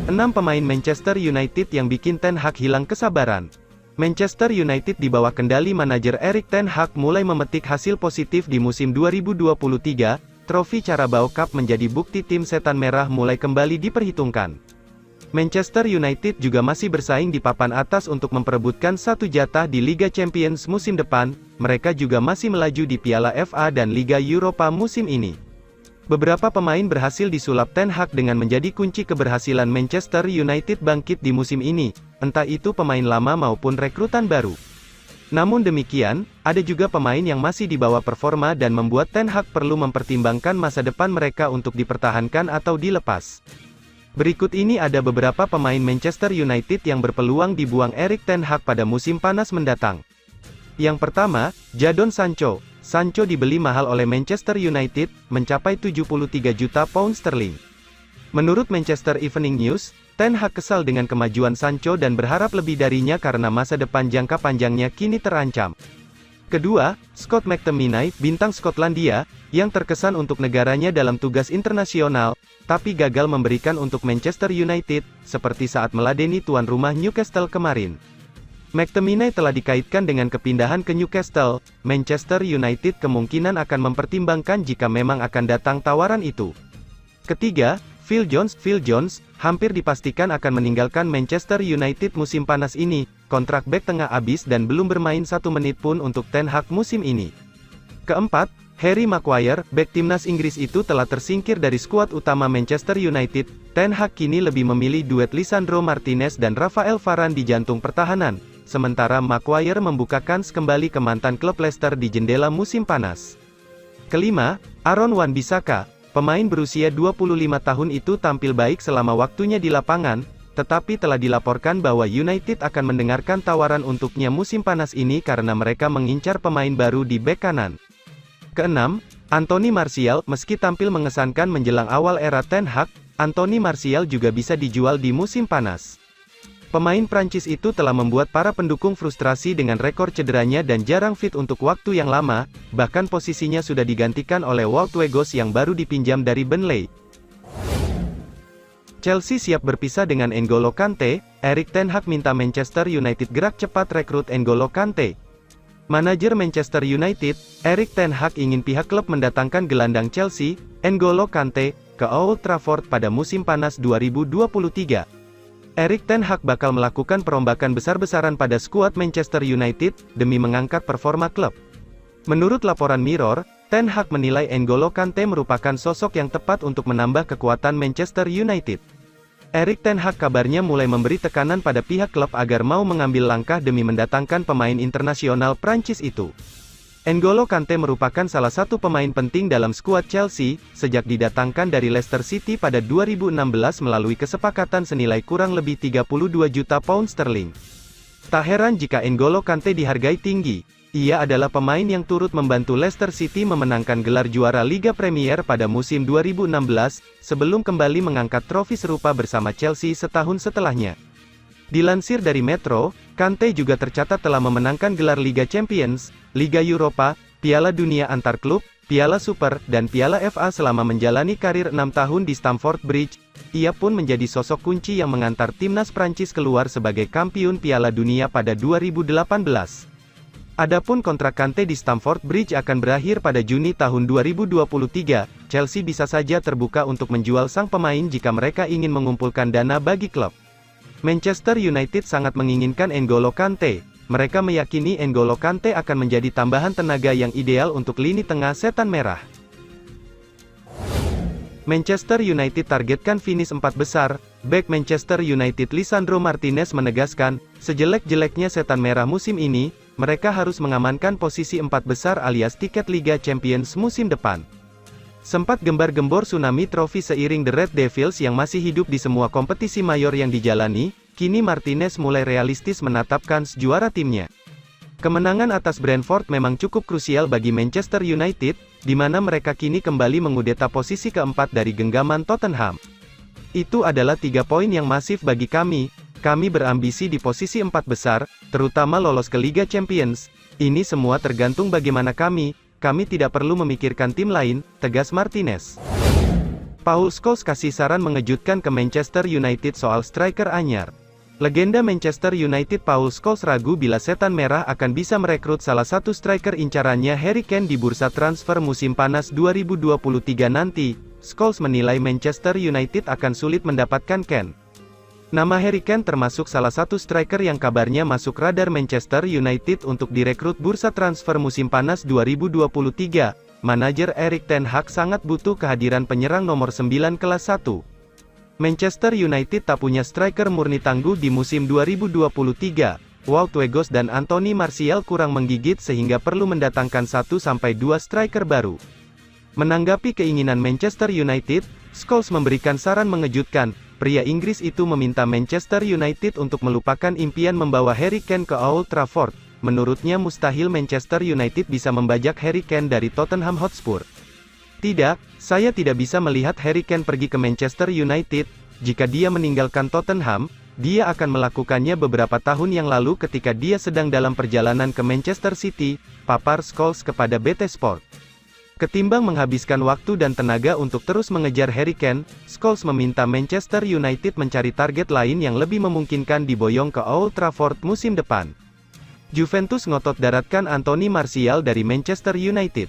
6 pemain Manchester United yang bikin Ten Hag hilang kesabaran. Manchester United di bawah kendali manajer Erik ten Hag mulai memetik hasil positif di musim 2023, trofi Carabao Cup menjadi bukti tim setan merah mulai kembali diperhitungkan. Manchester United juga masih bersaing di papan atas untuk memperebutkan satu jatah di Liga Champions musim depan, mereka juga masih melaju di Piala FA dan Liga Eropa musim ini. Beberapa pemain berhasil disulap Ten Hag dengan menjadi kunci keberhasilan Manchester United bangkit di musim ini, entah itu pemain lama maupun rekrutan baru. Namun demikian, ada juga pemain yang masih di bawah performa dan membuat Ten Hag perlu mempertimbangkan masa depan mereka untuk dipertahankan atau dilepas. Berikut ini ada beberapa pemain Manchester United yang berpeluang dibuang Erik ten Hag pada musim panas mendatang. Yang pertama, Jadon Sancho. Sancho dibeli mahal oleh Manchester United, mencapai 73 juta pound sterling. Menurut Manchester Evening News, Ten Hag kesal dengan kemajuan Sancho dan berharap lebih darinya karena masa depan jangka panjangnya kini terancam. Kedua, Scott McTominay, bintang Skotlandia, yang terkesan untuk negaranya dalam tugas internasional, tapi gagal memberikan untuk Manchester United, seperti saat meladeni tuan rumah Newcastle kemarin. McTominay telah dikaitkan dengan kepindahan ke Newcastle. Manchester United kemungkinan akan mempertimbangkan jika memang akan datang tawaran itu. Ketiga, Phil Jones, hampir dipastikan akan meninggalkan Manchester United musim panas ini, kontrak bek tengah habis dan belum bermain 1 menit pun untuk Ten Hag musim ini. Keempat, Harry Maguire, bek timnas Inggris itu telah tersingkir dari skuad utama Manchester United. Ten Hag kini lebih memilih duet Lisandro Martinez dan Rafael Varane di jantung pertahanan, sementara Maguire membuka kans kembali ke mantan klub Leicester di jendela musim panas. Kelima, Aaron Wan-Bissaka. Pemain berusia 25 tahun itu tampil baik selama waktunya di lapangan, tetapi telah dilaporkan bahwa United akan mendengarkan tawaran untuknya musim panas ini karena mereka mengincar pemain baru di bek kanan. Keenam, Anthony Martial. Meski tampil mengesankan menjelang awal era Ten Hag, Anthony Martial juga bisa dijual di musim panas. Pemain Prancis itu telah membuat para pendukung frustrasi dengan rekor cederanya dan jarang fit untuk waktu yang lama, bahkan posisinya sudah digantikan oleh Wout Weghorst yang baru dipinjam dari Burnley. Chelsea siap berpisah dengan N'Golo Kante. Erik ten Hag minta Manchester United gerak cepat rekrut N'Golo Kante. Manajer Manchester United, Erik ten Hag ingin pihak klub mendatangkan gelandang Chelsea, N'Golo Kante, ke Old Trafford pada musim panas 2023. Erik ten Hag bakal melakukan perombakan besar-besaran pada skuad Manchester United, demi mengangkat performa klub. Menurut laporan Mirror, Ten Hag menilai N'Golo Kante merupakan sosok yang tepat untuk menambah kekuatan Manchester United. Erik ten Hag kabarnya mulai memberi tekanan pada pihak klub agar mau mengambil langkah demi mendatangkan pemain internasional Prancis itu. N'Golo Kante merupakan salah satu pemain penting dalam skuad Chelsea, sejak didatangkan dari Leicester City pada 2016 melalui kesepakatan senilai kurang lebih 32 juta pound sterling. Tak heran jika N'Golo Kante dihargai tinggi. Ia adalah pemain yang turut membantu Leicester City memenangkan gelar juara Liga Premier pada musim 2016, sebelum kembali mengangkat trofi serupa bersama Chelsea setahun setelahnya. Dilansir dari Metro, Kante juga tercatat telah memenangkan gelar Liga Champions, Liga Eropa, Piala Dunia antar klub, Piala Super, dan Piala FA selama menjalani karir 6 tahun di Stamford Bridge. Ia pun menjadi sosok kunci yang mengantar timnas Prancis keluar sebagai kampiun Piala Dunia pada 2018. Adapun kontrak Kante di Stamford Bridge akan berakhir pada Juni tahun 2023, Chelsea bisa saja terbuka untuk menjual sang pemain jika mereka ingin mengumpulkan dana bagi klub. Manchester United sangat menginginkan N'Golo Kante. Mereka meyakini N'Golo Kante akan menjadi tambahan tenaga yang ideal untuk lini tengah setan merah. Manchester United targetkan finish 4 besar. Bek Manchester United Lisandro Martinez menegaskan, sejelek-jeleknya setan merah musim ini, mereka harus mengamankan posisi 4 besar alias tiket Liga Champions musim depan. Sempat gembar-gembor tsunami trofi seiring The Red Devils yang masih hidup di semua kompetisi mayor yang dijalani, kini Martinez mulai realistis menatapkan juara timnya. Kemenangan atas Brentford memang cukup krusial bagi Manchester United, di mana mereka kini kembali mengudeta posisi keempat dari genggaman Tottenham. Itu adalah 3 poin yang masif bagi kami. Kami berambisi di posisi 4 besar, terutama lolos ke Liga Champions. Ini semua tergantung bagaimana kami tidak perlu memikirkan tim lain, tegas Martinez. Paul Scholes kasih saran mengejutkan ke Manchester United soal striker anyar. Legenda Manchester United Paul Scholes ragu bila setan merah akan bisa merekrut salah satu striker incarannya Harry Kane di bursa transfer musim panas 2023 nanti. Scholes menilai Manchester United akan sulit mendapatkan Kane. Nama Harry Kane termasuk salah satu striker yang kabarnya masuk radar Manchester United untuk direkrut bursa transfer musim panas 2023. Manajer Erik ten Hag sangat butuh kehadiran penyerang nomor 9 kelas 1. Manchester United tak punya striker murni tangguh di musim 2023. Wout Weghorst dan Anthony Martial kurang menggigit sehingga perlu mendatangkan 1-2 striker baru. Menanggapi keinginan Manchester United, Scholes memberikan saran mengejutkan. Pria Inggris itu meminta Manchester United untuk melupakan impian membawa Harry Kane ke Old Trafford. Menurutnya mustahil Manchester United bisa membajak Harry Kane dari Tottenham Hotspur. Tidak, saya tidak bisa melihat Harry Kane pergi ke Manchester United. Jika dia meninggalkan Tottenham, dia akan melakukannya beberapa tahun yang lalu ketika dia sedang dalam perjalanan ke Manchester City, papar Scholes kepada BT Sport. Ketimbang menghabiskan waktu dan tenaga untuk terus mengejar Harry Kane, Scholes meminta Manchester United mencari target lain yang lebih memungkinkan diboyong ke Old Trafford musim depan. Juventus ngotot daratkan Anthony Martial dari Manchester United.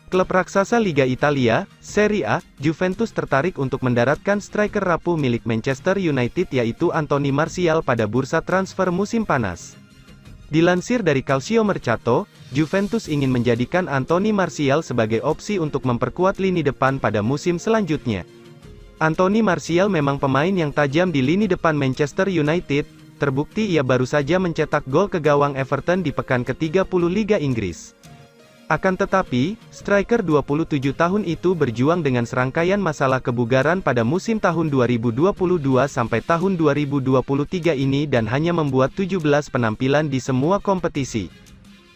Klub raksasa Liga Italia, Serie A, Juventus tertarik untuk mendaratkan striker rapuh milik Manchester United yaitu Anthony Martial pada bursa transfer musim panas. Dilansir dari Calciomercato, Juventus ingin menjadikan Anthony Martial sebagai opsi untuk memperkuat lini depan pada musim selanjutnya. Anthony Martial memang pemain yang tajam di lini depan Manchester United. Terbukti ia baru saja mencetak gol ke gawang Everton di pekan ke-30 Liga Inggris. Akan tetapi, striker 27 tahun itu berjuang dengan serangkaian masalah kebugaran pada musim tahun 2022 sampai tahun 2023 ini dan hanya membuat 17 penampilan di semua kompetisi.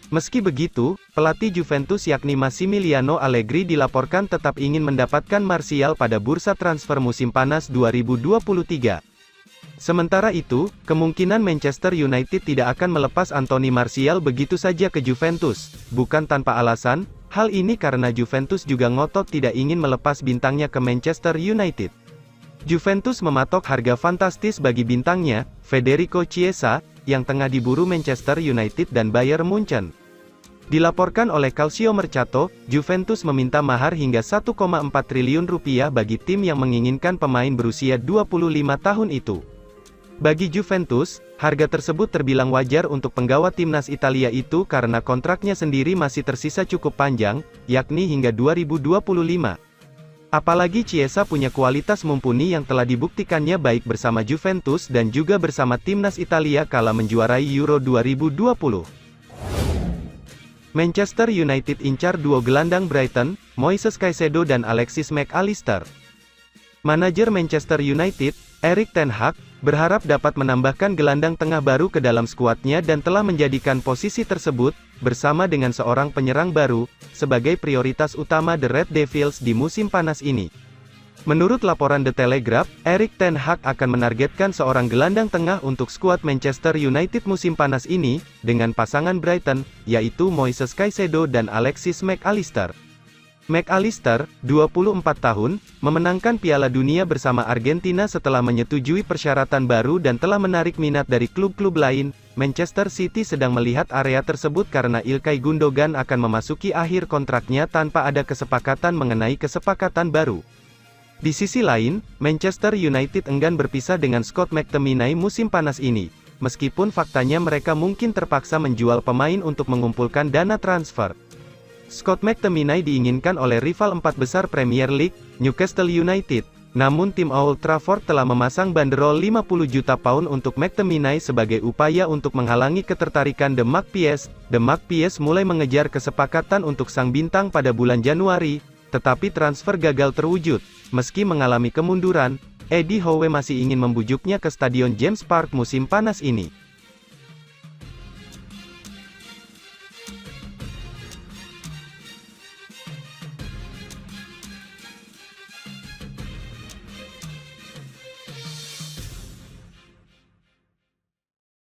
Meski begitu, pelatih Juventus yakni Massimiliano Allegri dilaporkan tetap ingin mendapatkan Martial pada bursa transfer musim panas 2023. Sementara itu, kemungkinan Manchester United tidak akan melepas Anthony Martial begitu saja ke Juventus, bukan tanpa alasan. Hal ini karena Juventus juga ngotot tidak ingin melepas bintangnya ke Manchester United. Juventus mematok harga fantastis bagi bintangnya, Federico Chiesa, yang tengah diburu Manchester United dan Bayern Munchen. Dilaporkan oleh Calciomercato, Juventus meminta mahar hingga 1,4 triliun rupiah bagi tim yang menginginkan pemain berusia 25 tahun itu. Bagi Juventus, harga tersebut terbilang wajar untuk penggawa timnas Italia itu karena kontraknya sendiri masih tersisa cukup panjang, yakni hingga 2025. Apalagi Chiesa punya kualitas mumpuni yang telah dibuktikannya baik bersama Juventus dan juga bersama timnas Italia kala menjuarai Euro 2020. Manchester United incar duo gelandang Brighton, Moises Caicedo dan Alexis Mac Allister. Manajer Manchester United, Erik ten Hag, berharap dapat menambahkan gelandang tengah baru ke dalam skuadnya dan telah menjadikan posisi tersebut, bersama dengan seorang penyerang baru, sebagai prioritas utama The Red Devils di musim panas ini. Menurut laporan The Telegraph, Erik ten Hag akan menargetkan seorang gelandang tengah untuk skuad Manchester United musim panas ini, dengan pasangan Brighton, yaitu Moises Caicedo dan Alexis Mac Allister. Mac Allister, 24 tahun, memenangkan Piala Dunia bersama Argentina setelah menyetujui persyaratan baru dan telah menarik minat dari klub-klub lain. Manchester City sedang melihat area tersebut karena Ilkay Gundogan akan memasuki akhir kontraknya tanpa ada kesepakatan mengenai kesepakatan baru. Di sisi lain, Manchester United enggan berpisah dengan Scott McTominay musim panas ini, meskipun faktanya mereka mungkin terpaksa menjual pemain untuk mengumpulkan dana transfer. Scott McTominay diinginkan oleh rival 4 besar Premier League, Newcastle United. Namun tim Old Trafford telah memasang banderol 50 juta pound untuk McTominay sebagai upaya untuk menghalangi ketertarikan The Magpies. The Magpies mulai mengejar kesepakatan untuk sang bintang pada bulan Januari, tetapi transfer gagal terwujud. Meski mengalami kemunduran, Eddie Howe masih ingin membujuknya ke Stadion James Park musim panas ini.